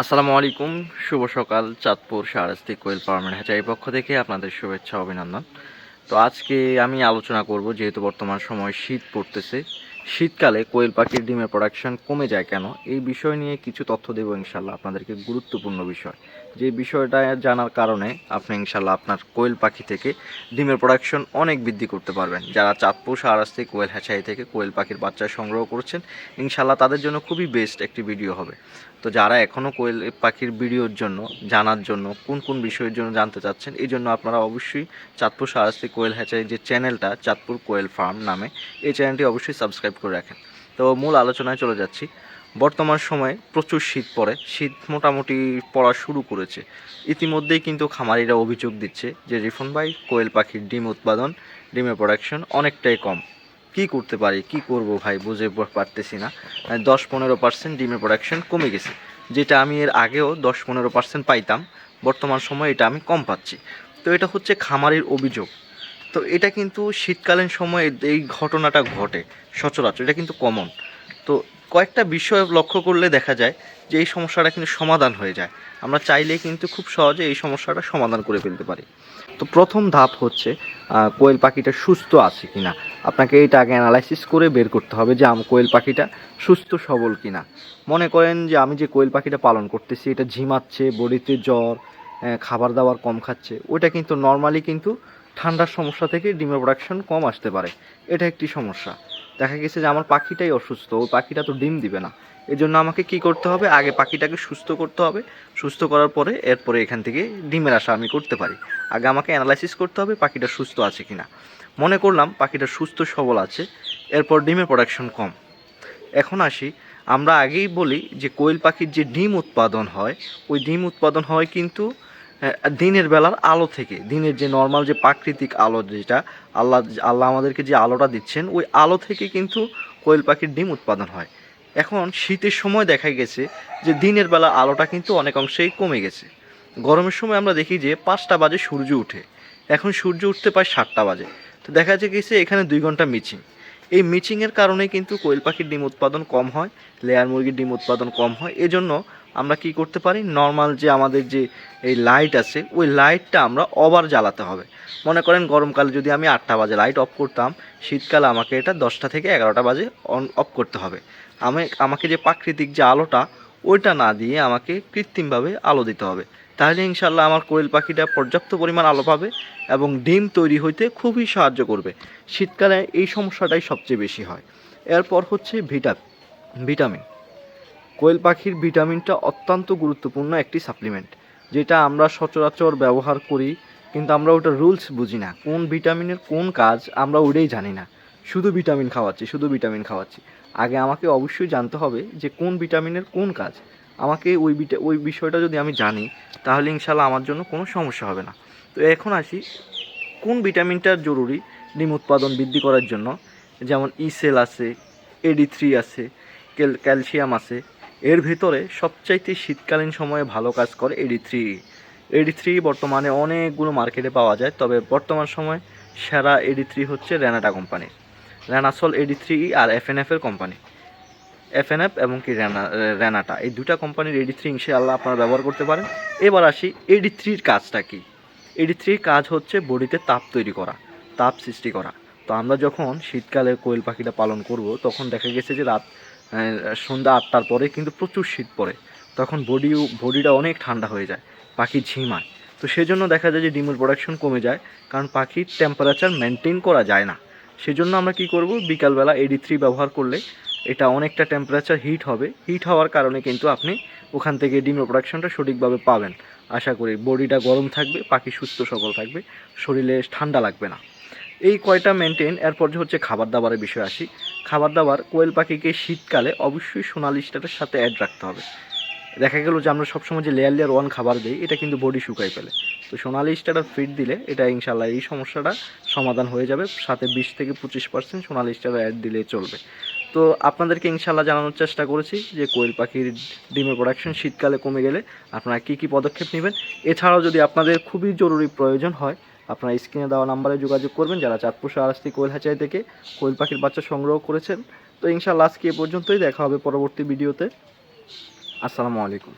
আসসালামু আলাইকুম, শুভ সকাল। চাঁদপুর শাহরাস্তি কোয়েল ফার্মের হ্যাচারির পক্ষ থেকে আপনাদের শুভেচ্ছা অভিনন্দন। তো আজকে আমি আলোচনা করব, যেহেতু বর্তমান সময় শীত পড়তেছে, শীতকালে কোয়েল পাখির ডিমের প্রোডাকশন কমে যায় কেন, এই বিষয় নিয়ে কিছু তথ্য দেব ইনশাল্লাহ আপনাদেরকে। গুরুত্বপূর্ণ বিষয়, যে বিষয়টা জানার কারণে আপনি ইনশাল্লাহ আপনার কোয়েল পাখি থেকে ডিমের প্রোডাকশন অনেক বৃদ্ধি করতে পারবেন। যারা চাঁদপুর শাহরাস্তি কোয়েল হ্যাচারি থেকে কোয়েল পাখির বাচ্চা সংগ্রহ করছেন, ইনশাল্লাহ তাদের জন্য খুবই বেস্ট একটি ভিডিও হবে। তো যারা এখনও কোয়েল পাখির ভিডিওর জন্য জানার জন্য কোন কোন বিষয়ের জন্য জানতে চাচ্ছেন, এই জন্য আপনারা অবশ্যই চাঁদপুর শাহরাস্তি কোয়েল হ্যাচারি যে চ্যানেলটা চাঁদপুর কোয়েল ফার্ম নামে, এই চ্যানেলটি অবশ্যই সাবস্ক্রাইব করে রাখেন। তো মূল আলোচনায় চলে যাচ্ছি। বর্তমান সময়ে প্রচুর শীত পড়ে, শীত মোটামুটি পড়া শুরু করেছে। ইতিমধ্যেই কিন্তু খামারিরা অভিযোগ দিচ্ছে যে রিফন ভাই, কোয়েল পাখির ডিম উৎপাদন, ডিমের প্রোডাকশন অনেকটাই কম। কি করতে পারি, কি করব ভাই, বুঝে পারতেছি না। 10-15% ডিমের প্রোডাকশন কমে গেছে, যেটা আমি এর আগেও 10-15% পাইতাম। বর্তমান সময়ে এটা আমি কম পাচ্ছি। তো এটা হচ্ছে খামারের অভিযোগ। তো এটা কিন্তু শীতকালীন সময়ে এই ঘটনাটা ঘটে সচরাচর, এটা কিন্তু কমন। তো কয়েকটা বিষয় লক্ষ্য করলে দেখা যায় যে এই সমস্যাটা কিন্তু সমাধান হয়ে যায়। আমরা চাইলে কিন্তু খুব সহজে এই সমস্যাটা সমাধান করে ফেলতে পারি। তো প্রথম ধাপ হচ্ছে কোয়েল পাখিটা সুস্থ আছে কিনা। আপনাকে এইটা আগে অ্যানালাইসিস করে বের করতে হবে যে কোয়েল পাখিটা সুস্থ সবল কিনা। মনে করেন যে আমি যে কোয়েল পাখিটা পালন করতেছি এটা ঝিমাচ্ছে, বডিতে জ্বর, খাবার দাবার কম খাচ্ছে, ওইটা কিন্তু নর্মালি কিন্তু ঠান্ডার সমস্যা থেকে ডিমের প্রোডাকশন কম আসতে পারে। এটা একটি সমস্যা। দেখা গেছে যে আমার পাখিটাই অসুস্থ, ওই পাখিটা তো ডিম দিবে না। এই জন্য আমাকে কি করতে হবে, আগে পাখিটাকে সুস্থ করতে হবে। সুস্থ করার পরে এরপরে এখান থেকে ডিমের আশা আমি করতে পারি। আগে আমাকে অ্যানালাইসিস করতে হবে পাখিটা সুস্থ আছে কিনা। মনে করলাম পাখিটা সুস্থ সবল আছে, এরপর ডিমের প্রোডাকশন কম। এখন আসি, আমরা আগেই বলি যে কোয়েল পাখির যে ডিম উৎপাদন হয়, ওই ডিম উৎপাদন হয় কিন্তু দিনের বেলার আলো থেকে। দিনের যে নর্মাল যে প্রাকৃতিক আলো, যেটা আল্লাহ আল্লাহ আমাদেরকে যে আলোটা দিচ্ছেন, ওই আলো থেকে কিন্তু কোয়েল পাখির ডিম উৎপাদন হয়। এখন শীতের সময় দেখা গেছে যে দিনের বেলা আলোটা কিন্তু অনেক অংশেই কমে গেছে। গরমের সময় আমরা দেখি যে 5টা বাজে সূর্য উঠে, এখন সূর্য উঠতে প্রায় 7টা বাজে। তো দেখা গেছে এখানে 2 ঘন্টা মিচিং। এই মিচিংয়ের কারণে কিন্তু কোয়েল পাখির ডিম উৎপাদন কম হয়, লেয়ার মুরগির ডিম উৎপাদন কম হয়। এজন্য আমরা কি করতে পারি, নর্মাল যে আমাদের যে এই লাইট আছে, ওই লাইটটা আমরা ওভার জ্বালাতে হবে। মনে করেন গরমকালে যদি আমি 8টা বাজে লাইট অফ করতাম, শীতকালে আমাকে এটা 10টা থেকে 11টা বাজে অন অফ করতে হবে। আমাকে যে প্রাকৃতিক যে আলোটা, ওইটা না দিয়ে আমাকে কৃত্রিমভাবে আলো দিতে হবে। তাহলে ইনশাল্লাহ আমার কোয়েল পাখিটা পর্যাপ্ত পরিমাণ আলো পাবে এবং ডিম তৈরি হইতে খুবই সাহায্য করবে। শীতকালে এই সমস্যাটাই সবচেয়ে বেশি হয়। এরপর হচ্ছে ভিটামিন। কোয়েল পাখির ভিটামিনটা অত্যন্ত গুরুত্বপূর্ণ একটি সাপ্লিমেন্ট, যেটা আমরা সচরাচর ব্যবহার করি, কিন্তু আমরা ওটা রুলস বুঝি না। কোন ভিটামিনের কোন কাজ আমরা ওইটাই জানি না। শুধু ভিটামিন খাওয়াচ্ছি। আগে আমাকে অবশ্যই জানতে হবে যে কোন ভিটামিনের কোন কাজ। আমাকে ওই বিষয়টা যদি আমি জানি, তাহলে ইনশাল্লাহ আমার জন্য কোনো সমস্যা হবে না। তো এখন আসি, কোন ভিটামিনটা জরুরি ডিম উৎপাদন বৃদ্ধি করার জন্য। যেমন ইসেল আছে, AD3 আছে, ক্যালসিয়াম আছে। এর ভেতরে সবচাইতে শীতকালীন সময়ে ভালো কাজ করে AD3। বর্তমানে অনেকগুলো মার্কেটে পাওয়া যায়, তবে বর্তমান সময় সেরা AD3 হচ্ছে রেনাটা কোম্পানির। রেনাসল AD3 আর FNF এর কোম্পানি, FNF এবং কি রেনাটা, এই দুটা কোম্পানির AD3 ইনশাআল্লাহ আপনারা ব্যবহার করতে পারেন। এবার আসি AD3-র কাজটা কি। AD3-র কাজ হচ্ছে বডিতে তাপ তৈরি করা, তাপ সৃষ্টি করা। তো আমরা যখন শীতকালে কোয়েল পাখিটা পালন করব, তখন দেখা গেছে যে সন্ধ্যা 8টার পরে কিন্তু প্রচুর শীত পড়ে, তখন বডিটা অনেক ঠান্ডা হয়ে যায়, পাখি ঝিমায়। তো সেজন্য দেখা যায় যে ডিমের প্রোডাকশন কমে যায়, কারণ পাখির টেম্পারেচার মেনটেন করা যায় না। সেজন্য আমরা কি করব, বিকালবেলা AD3 ব্যবহার করলে এটা অনেকটা টেম্পারেচার হিট হবে। হিট হওয়ার কারণে কিন্তু আপনি ওখান থেকে ডিমের প্রোডাকশনটা সঠিকভাবে পাবেন। আশা করি বডিটা গরম থাকবে, পাখি সুস্থ সবল থাকবে, শরীরে ঠান্ডা লাগবে না। এই কয়টা মেনটেন। এরপর যে হচ্ছে খাবার দাবারের বিষয় আসি। খাবার দাবার, কোয়েল পাখিকে শীতকালে অবশ্যই সোনালি স্টারের সাথে অ্যাড রাখতে হবে। দেখা গেল যে আমরা সবসময় যে লেয়ার ওয়ান খাবার দিই, এটা কিন্তু বডি শুকাই ফেলে। তো সোনালি স্টার ফিড দিলে এটা ইনশাল্লাহ এই সমস্যাটা সমাধান হয়ে যাবে। সাথে 20-25% সোনালি স্টার অ্যাড দিলে চলবে। তো আপনাদেরকে ইনশাল্লাহ জানানোর চেষ্টা করেছি যে কোয়েল পাখির ডিমের প্রোডাকশন শীতকালে কমে গেলে আপনারা কী কী পদক্ষেপ নেবেন। এছাড়াও যদি আপনাদের খুবই জরুরি প্রয়োজন হয়, আপনারা স্ক্রিনে দেওয়া নাম্বারে যোগাযোগ করবেন, যারা চাঁদপুর শাহরাস্তি কোয়েল হ্যাচারি থেকে কোয়েল পাখির বাচ্চা সংগ্রহ করেছেন। তো ইনশাআল্লাহ আজকে এ পর্যন্তই, দেখা হবে পরবর্তী ভিডিওতে। আসসালামু আলাইকুম।